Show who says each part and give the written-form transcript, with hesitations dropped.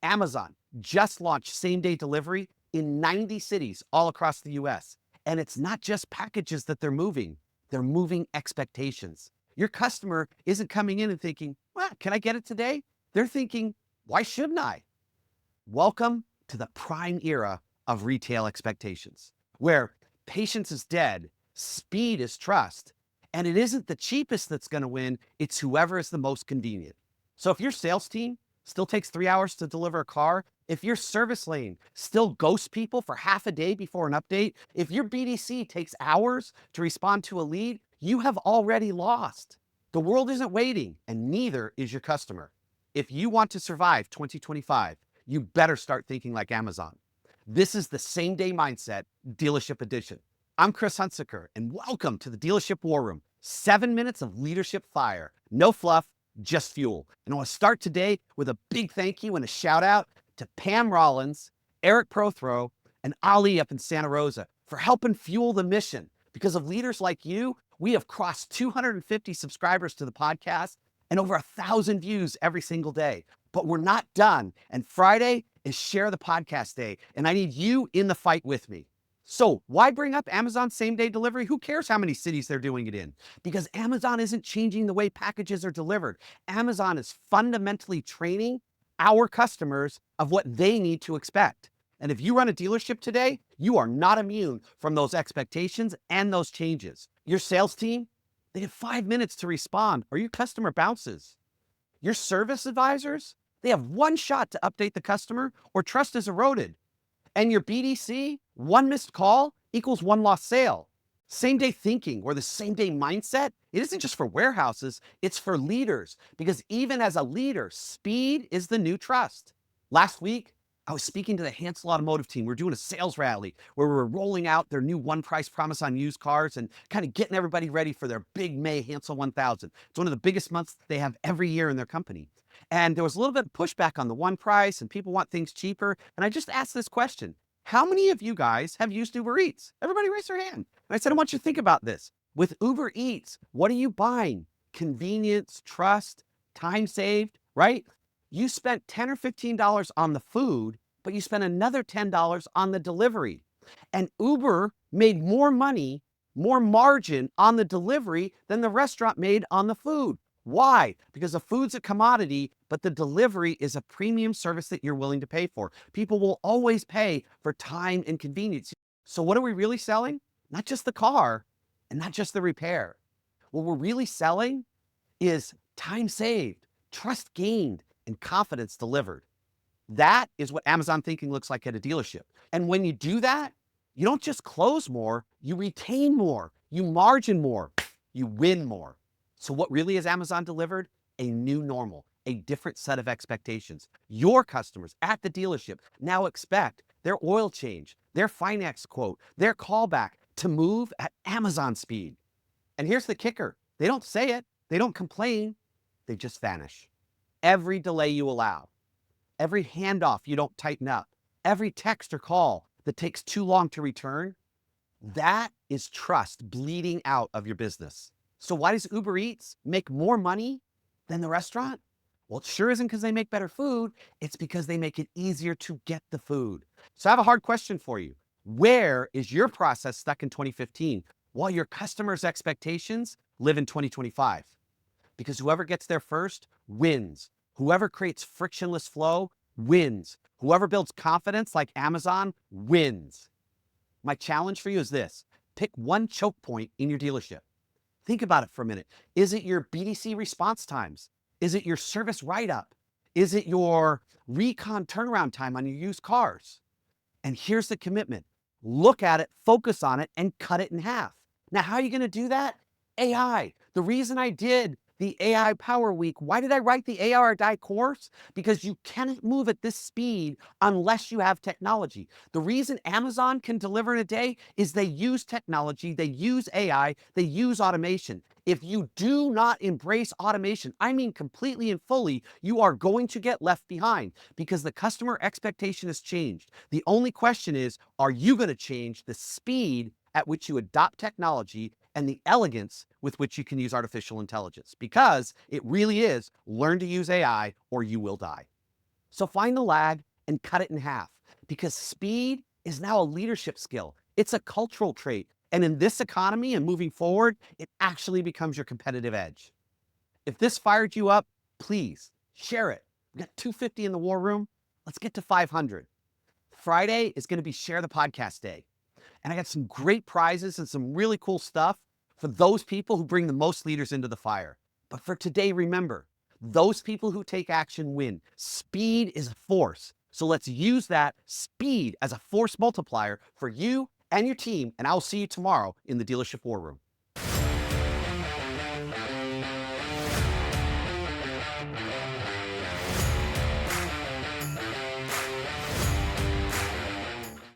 Speaker 1: Amazon just launched same-day delivery in 90 cities all across the US. And it's not just packages that they're moving expectations. Your customer isn't coming in and thinking, well, can I get it today? They're thinking, why shouldn't I? Welcome to the prime era of retail expectations, where patience is dead, speed is trust, and it isn't the cheapest that's going to win, it's whoever is the most convenient. So if your sales team still takes 3 hours to deliver a car, if your service lane still ghosts people for half a day before an update, if your BDC takes hours to respond to a lead, you have already lost. The world isn't waiting, and neither is your customer. If you want to survive 2025, you better start thinking like Amazon. This is the same day mindset, dealership edition. I'm Chris Hunsaker, and welcome to the Dealership War Room. 7 minutes of leadership fire. No fluff, just fuel. And I want to start today with a big thank you and a shout out to Pam Rollins, Eric Prothrow, and Ali up in Santa Rosa for helping fuel the mission. Because of leaders like you, we have crossed 250 subscribers to the podcast and over 1,000 views every single day. But we're not done. And Friday is Share the Podcast Day. And I need you in the fight with me. So why bring up Amazon same-day delivery? Who cares how many cities they're doing it in? Because Amazon isn't changing the way packages are delivered. Amazon is fundamentally training our customers of what they need to expect. And if you run a dealership today, you are not immune from those expectations and those changes. Your sales team, they have 5 minutes to respond or your customer bounces. Your service advisors, they have one shot to update the customer or trust is eroded. And your BDC, one missed call equals one lost sale. Same day thinking or the same day mindset, it isn't just for warehouses, it's for leaders. Because even as a leader, speed is the new trust. Last week, I was speaking to the Hansel Automotive team. We're doing a sales rally where we're rolling out their new one price promise on used cars and kind of getting everybody ready for their big May Hansel 1000. It's one of the biggest months they have every year in their company. And there was a little bit of pushback on the one price and people want things cheaper. And I just asked this question. How many of you guys have used Uber Eats? Everybody raise their hand. And I said, I want you to think about this. With Uber Eats, what are you buying? Convenience, trust, time saved, right? You spent $10 or $15 on the food, but you spent another $10 on the delivery. And Uber made more money, more margin on the delivery than the restaurant made on the food. Why? Because the food's a commodity, but the delivery is a premium service that you're willing to pay for. People will always pay for time and convenience. So what are we really selling? Not just the car and not just the repair. What we're really selling is time saved, trust gained, and confidence delivered. That is what Amazon thinking looks like at a dealership. And when you do that, you don't just close more, you retain more, you margin more, you win more. So what really is Amazon delivered? A new normal, a different set of expectations. Your customers at the dealership now expect their oil change, their finance quote, their callback to move at Amazon speed. And here's the kicker. They don't say it. They don't complain. They just vanish. Every delay you allow, every handoff you don't tighten up, every text or call that takes too long to return, that is trust bleeding out of your business. So why does Uber Eats make more money than the restaurant? Well, it sure isn't because they make better food. It's because they make it easier to get the food. So I have a hard question for you. Where is your process stuck in 2015 while your customers' expectations live in 2025? Because whoever gets there first wins. Whoever creates frictionless flow wins. Whoever builds confidence like Amazon wins. My challenge for you is this. Pick one choke point in your dealership. Think about it for a minute. Is it your BDC response times? Is it your service write-up? Is it your recon turnaround time on your used cars? And here's the commitment. Look at it, focus on it, and cut it in half. Now, how are you going to do that? AI. The reason I did the AI Power Week, why did I write the AI or Die course? Because you cannot move at this speed unless you have technology. The reason Amazon can deliver in a day is they use technology, they use AI, they use automation. If you do not embrace automation, I mean completely and fully, you are going to get left behind because the customer expectation has changed. The only question is, are you going to change the speed at which you adopt technology and the elegance with which you can use artificial intelligence? Because it really is learn to use AI or you will die. So find the lag and cut it in half, because speed is now a leadership skill. It's a cultural trait. And in this economy and moving forward, it actually becomes your competitive edge. If this fired you up, please share it. We got 250 in the war room. Let's get to 500. Friday is going to be Share the Podcast Day. And I got some great prizes and some really cool stuff for those people who bring the most leaders into the fire. But for today, remember, those people who take action win. Speed is a force. So let's use that speed as a force multiplier for you and your team. And I'll see you tomorrow in the Dealership War Room.